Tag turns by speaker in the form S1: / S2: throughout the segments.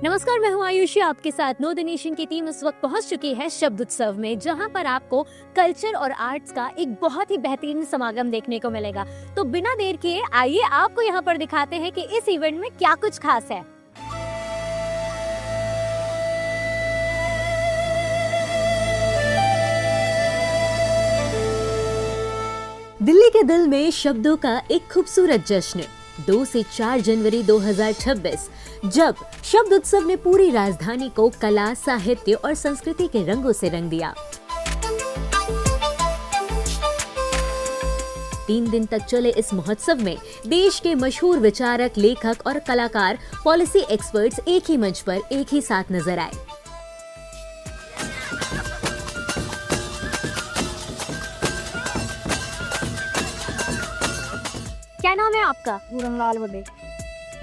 S1: नमस्कार, मैं हूं आयुषी। आपके साथ नो द नेशन की टीम इस वक्त पहुंच चुकी है शब्द उत्सव में, जहां पर आपको कल्चर और आर्ट्स का एक बहुत ही बेहतरीन समागम देखने को मिलेगा। तो बिना देर किए आइए आपको यहां पर दिखाते हैं कि इस इवेंट में क्या कुछ खास है। दिल्ली के दिल में शब्दों का एक खूबसूरत जश्न 2 से 4 जनवरी 2026, जब शब्द उत्सव ने पूरी राजधानी को कला, साहित्य और संस्कृति के रंगों से रंग दिया। 3 दिन तक चले इस महोत्सव में देश के मशहूर विचारक, लेखक और कलाकार, पॉलिसी एक्सपर्ट्स एक ही मंच पर एक ही साथ नजर आए। क्या नाम है आपका?
S2: पूरनलाल बड़े।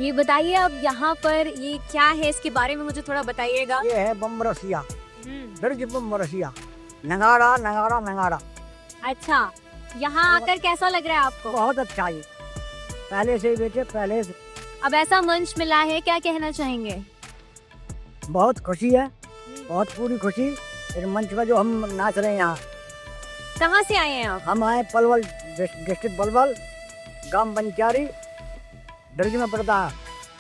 S1: ये बताइए, अब यहाँ पर ये क्या है, इसके बारे में मुझे थोड़ा बताइएगा।
S2: ये है बम रसिया, दर्ज बम रसिया, नगाड़ा नगाड़ा नगाड़ा।
S1: अच्छा, यहाँ आकर कैसा लग रहा है आपको?
S2: बहुत अच्छा है, पहले से बेटे पहले से।
S1: अब ऐसा मंच मिला है, क्या कहना चाहेंगे?
S2: बहुत खुशी है, बहुत पूरी खुशी। इस मंच पर जो हम नाच रहे हैं यहाँ।
S1: कहाँ से आए हैं आप?
S2: हम आए पलवल डिस्ट्रिक्ट पलवल, गांव पंचारी, दर्ज में पड़ता है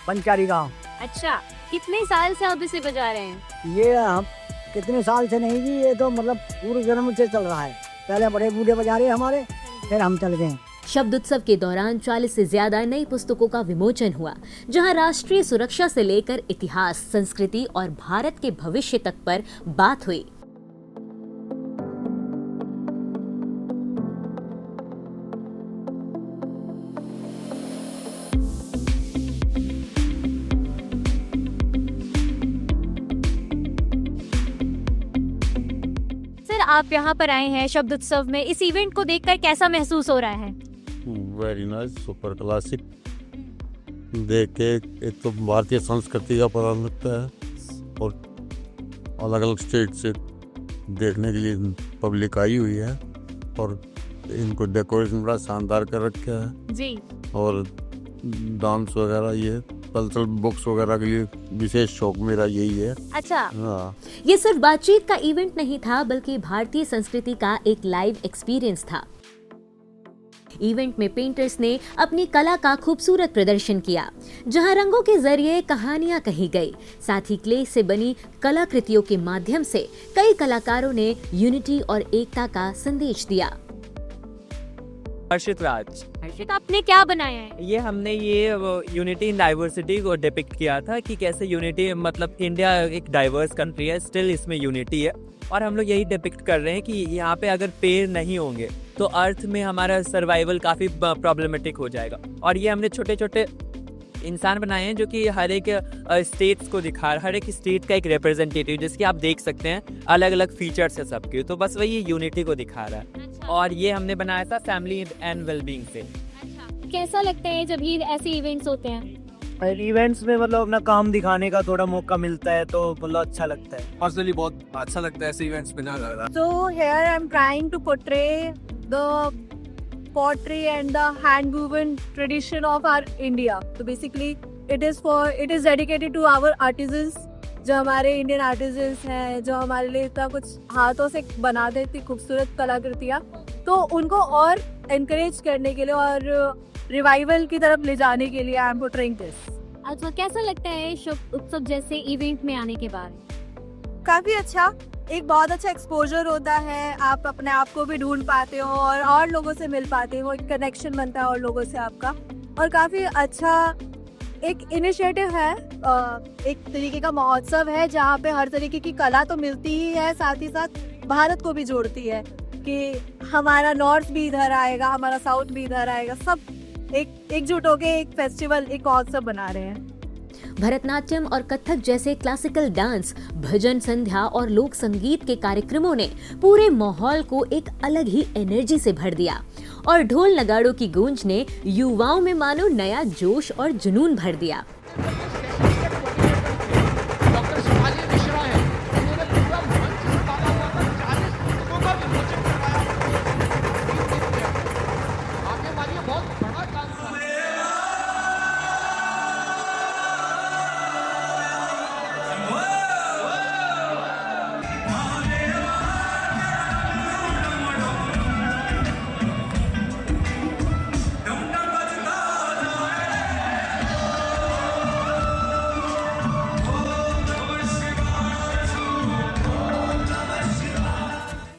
S2: पंचारी गांव।
S1: अच्छा, कितने साल से आप इसे बजा रहे हैं?
S2: ये हम कितने साल से नहीं जी, ये तो मतलब पूरे जन्म से चल रहा है। पहले बड़े बूढ़े बजा रहे हमारे, फिर हम चल गए।
S1: शब्द उत्सव के दौरान 40 से ज्यादा नई पुस्तकों का विमोचन हुआ, जहां राष्ट्रीय सुरक्षा से लेकर इतिहास, संस्कृति और भारत के भविष्य तक पर बात हुई। आप यहाँ पर आए हैं शब्द उत्सव में, इस इवेंट को देखकर कैसा महसूस हो रहा है?
S3: Very nice, super classic. देख के एक तो भारतीय संस्कृति का पता लगता है और अलग अलग स्टेट से देखने के लिए पब्लिक आई हुई है और इनको डेकोरेशन बड़ा शानदार कर रखा है
S1: जी।
S3: और डांस वगैरह, ये कल्चरल बुक्स वगैरह के लिए विशेष शौक मेरा यही है।
S1: अच्छा,
S3: हाँ।
S1: ये सिर्फ बातचीत का इवेंट नहीं था, बल्कि भारतीय संस्कृति का एक लाइव एक्सपीरियंस था। इवेंट में पेंटर्स ने अपनी कला का खूबसूरत प्रदर्शन किया, जहां रंगों के जरिए कहानियां कही गई। साथ ही क्ले से बनी कलाकृतियों के माध्यम से कई कलाकारों ने यूनिटी और एकता का संदेश दिया।
S4: हर्षित राज।
S1: हर्षित, आपने क्या बनाया है?
S4: ये हमने ये यूनिटी इन डाइवर्सिटी को डिपिक्ट किया था कि कैसे यूनिटी, मतलब इंडिया एक डाइवर्स कंट्री है, स्टिल इसमें यूनिटी है। और हम लोग यही डिपिक्ट कर रहे हैं कि यहाँ पे अगर पेड़ नहीं होंगे तो अर्थ में हमारा सर्वाइवल काफ़ी प्रॉब्लमेटिक हो जाएगा। और ये हमने छोटे छोटे इंसान बनाए हैं जो कि हर एक स्टेट्स को दिखा, हर एक स्टेट का एक रिप्रेजेंटेटिव, जिसके आप देख सकते हैं अलग अलग फीचर्स है सबके, तो बस वही यूनिटी को दिखा रहा है। और ये हमने बनाया था फैमिली एंड वेलबींग से।
S1: कैसा लगता है जब ये ऐसे इवेंट्स होते हैं?
S5: इवेंट्स में मतलब अपना काम दिखाने का थोड़ा मौका मिलता है, तो मतलब अच्छा लगता है।
S6: पर्सनली बहुत अच्छा लगता है ऐसे इवेंट्स में ना।
S7: So here I'm trying to portray the pottery and the hand woven tradition of our India. So basically it is dedicated to our artisans, जो हमारे इंडियन आर्टिजन्स हैं, जो हमारे लिए इतना कुछ हाथों से बना देती खूबसूरत कलाकृतियाँ, तो उनको और एनकरेज करने के लिए और रिवाइवल की तरफ ले जाने के लिए आई एम पोर्ट्रेइंग दिस।
S1: अच्छा, कैसा लगता है शब्द उत्सव जैसे इवेंट में आने के बाद?
S7: काफी अच्छा, एक बहुत अच्छा एक्सपोजर होता है, आप अपने आप को भी ढूंढ पाते हो और लोगों से मिल पाते हो, एक कनेक्शन बनता है और लोगों से आपका, और काफी अच्छा एक इनिशिएटिव है, एक तरीके का महोत्सव है जहाँ पे हर तरीके की कला तो मिलती ही है, साथ ही साथ भारत को भी जोड़ती है कि हमारा नॉर्थ भी इधर आएगा, हमारा साउथ भी इधर आएगा, सब एकजुट होके एक फेस्टिवल, एक महोत्सव बना रहे हैं।
S1: भरतनाट्यम और कथक जैसे क्लासिकल डांस, भजन संध्या और लोक संगीत के कार्यक्रमों ने पूरे माहौल को एक अलग ही एनर्जी से भर दिया, और ढोल नगाड़ों की गूंज ने युवाओं में मानो नया जोश और जुनून भर दिया।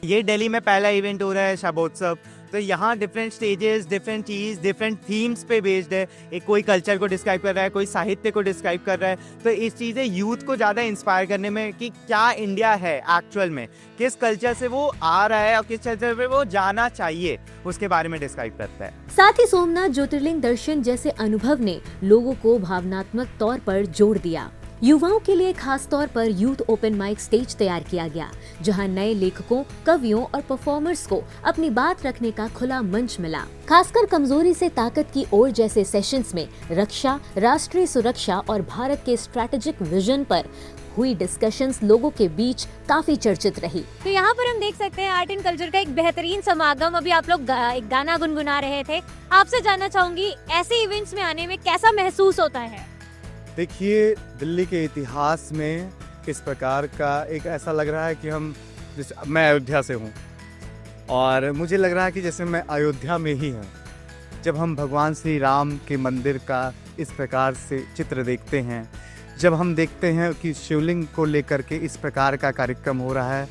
S5: ये दिल्ली में पहला इवेंट हो रहा है शबोत्सव, तो यहाँ डिफरेंट स्टेजेस, डिफरेंट चीज़, डिफरेंट थीम्स पे बेस्ड है। एक कोई कल्चर को डिस्क्राइब कर रहा है, कोई साहित्य को डिस्क्राइब कर रहा है। तो इस चीज़ें यूथ को ज़्यादा इंस्पायर करने में कि क्या इंडिया है एक्चुअल में, किस कल्चर से वो आ रहा है और किस कल्चर पे वो जाना चाहिए, उसके बारे में डिस्क्राइब करता है।
S1: साथ ही सोमनाथ ज्योतिर्लिंग दर्शन जैसे अनुभव ने लोगों को भावनात्मक तौर पर जोड़ दिया। युवाओं के लिए खास तौर पर यूथ ओपन माइक स्टेज तैयार किया गया, जहां नए लेखकों, कवियों और परफॉर्मर्स को अपनी बात रखने का खुला मंच मिला। खासकर कमजोरी से ताकत की ओर जैसे सेशंस में रक्षा, राष्ट्रीय सुरक्षा और भारत के स्ट्रैटेजिक विजन पर हुई डिस्कशंस लोगों के बीच काफी चर्चित रही।
S8: तो यहाँ पर हम देख सकते हैं आर्ट एंड कल्चर का एक बेहतरीन समागम। अभी आप लोग एक गाना गुनगुना रहे थे। आपसे जानना चाहूंगी, ऐसे इवेंट्स में आने में कैसा महसूस होता है?
S9: देखिए, दिल्ली के इतिहास में इस प्रकार का एक ऐसा लग रहा है कि मैं अयोध्या से हूँ और मुझे लग रहा है कि जैसे मैं अयोध्या में ही हूँ। जब हम भगवान श्री राम के मंदिर का इस प्रकार से चित्र देखते हैं, जब हम देखते हैं कि शिवलिंग को लेकर के इस प्रकार का कार्यक्रम हो रहा है,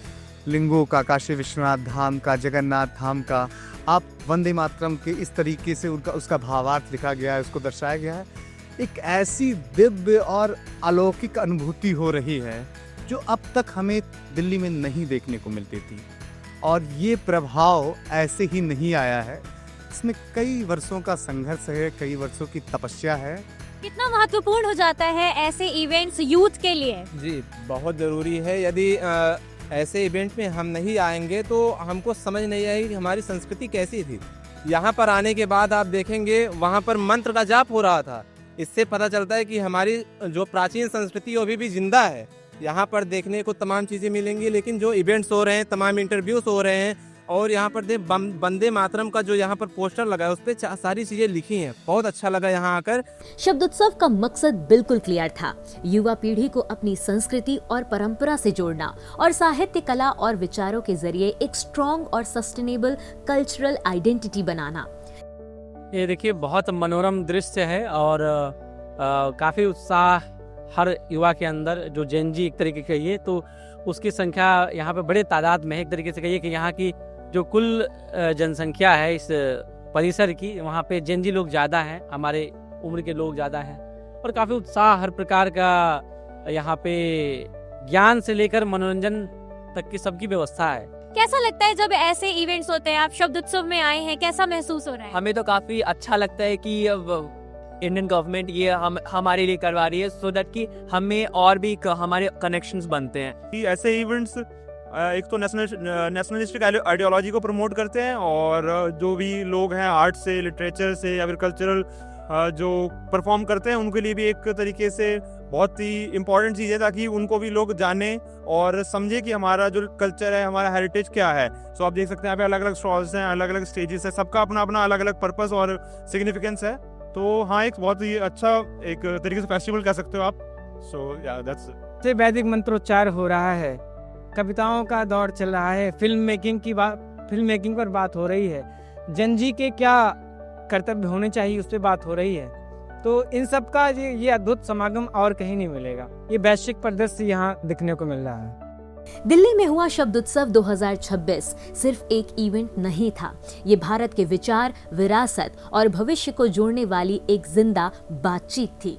S9: लिंगों का, काशी विश्वनाथ धाम का, जगन्नाथ धाम का, आप वंदे मातरम के इस तरीके से उसका भावार्थ लिखा गया है, उसको दर्शाया गया है। एक ऐसी दिव्य और अलौकिक अनुभूति हो रही है जो अब तक हमें दिल्ली में नहीं देखने को मिलती थी, और ये प्रभाव ऐसे ही नहीं आया है। इसमें कई वर्षों का संघर्ष है, कई वर्षों की तपस्या है।
S8: कितना महत्वपूर्ण हो जाता है ऐसे इवेंट्स यूथ के लिए?
S6: जी, बहुत ज़रूरी है। यदि ऐसे इवेंट में हम नहीं आएंगे तो हमको समझ नहीं आएगी कि हमारी संस्कृति कैसी थी। यहाँ पर आने के बाद आप देखेंगे वहाँ पर मंत्र का जाप हो रहा था। इससे पता चलता है कि हमारी जो प्राचीन संस्कृति वो अभी भी जिंदा है। यहाँ पर देखने को तमाम चीज़ें मिलेंगी, लेकिन जो इवेंट्स हो रहे हैं, तमाम इंटरव्यूज हो रहे हैं, और यहाँ पर वंदे मातरम का जो यहाँ पर पोस्टर लगा है उस पर सारी चीजें लिखी हैं। बहुत अच्छा लगा यहाँ आकर।
S1: शब्दोत्सव का मकसद बिल्कुल क्लियर था, युवा पीढ़ी को अपनी संस्कृति और परंपरा से जोड़ना और साहित्य, कला और विचारों के जरिए एक स्ट्रॉन्ग और सस्टेनेबल कल्चरल आइडेंटिटी बनाना।
S10: ये देखिए, बहुत मनोरम दृश्य है और काफी उत्साह हर युवा के अंदर, जो जेनजी एक तरीके का ये, तो उसकी संख्या यहाँ पे बड़े तादाद में है। एक तरीके से कहिए कि यहाँ की जो कुल जनसंख्या है इस परिसर की, वहाँ पे जेनजी लोग ज़्यादा हैं, हमारे उम्र के लोग ज़्यादा हैं, और काफ़ी उत्साह, हर प्रकार का यहाँ पे ज्ञान से लेकर मनोरंजन तक की सबकी व्यवस्था है।
S8: कैसा लगता है जब ऐसे इवेंट्स होते हैं? आप शब्दोत्सव में आए हैं, कैसा महसूस हो रहा है?
S4: हमें तो काफ़ी अच्छा लगता है कि इंडियन गवर्नमेंट ये हमारे लिए करवा रही है, सो दैट कि हमें और भी हमारे कनेक्शंस बनते हैं।
S11: ऐसे इवेंट्स एक तो नेशनलिस्टिक आइडियोलॉजी को प्रमोट करते हैं, और जो भी लोग हैं आर्ट से, लिटरेचर से या फिर कल्चरल जो परफॉर्म करते हैं, उनके लिए भी एक तरीके से बहुत ही इम्पोर्टेंट चीज़ है, ताकि उनको भी लोग जाने और समझे कि हमारा जो कल्चर है, हमारा हेरिटेज क्या है। सो आप देख सकते हैं यहाँ पे अलग अलग स्टॉल्स हैं, अलग अलग स्टेजेस है, सबका अपना अपना अलग अलग पर्पस और सिग्निफिकेंस है। तो हाँ, एक बहुत ही अच्छा एक तरीके से फेस्टिवल कह सकते हो आप। सो या दैट्स
S12: वैदिक मंत्रोच्चार हो रहा है, कविताओं का दौर चल रहा है, फिल्म मेकिंग पर बात हो रही है, जनजी के क्या कर्तव्य होने चाहिए उस पर बात हो रही है। तो इन सब का ये अद्भुत समागम और कहीं नहीं मिलेगा। ये वैश्विक परिदृश्य यहाँ दिखने को मिल रहा है।
S1: दिल्ली में हुआ शब्दोत्सव 2026 सिर्फ एक इवेंट नहीं था, ये भारत के विचार, विरासत और भविष्य को जोड़ने वाली एक जिंदा बातचीत थी।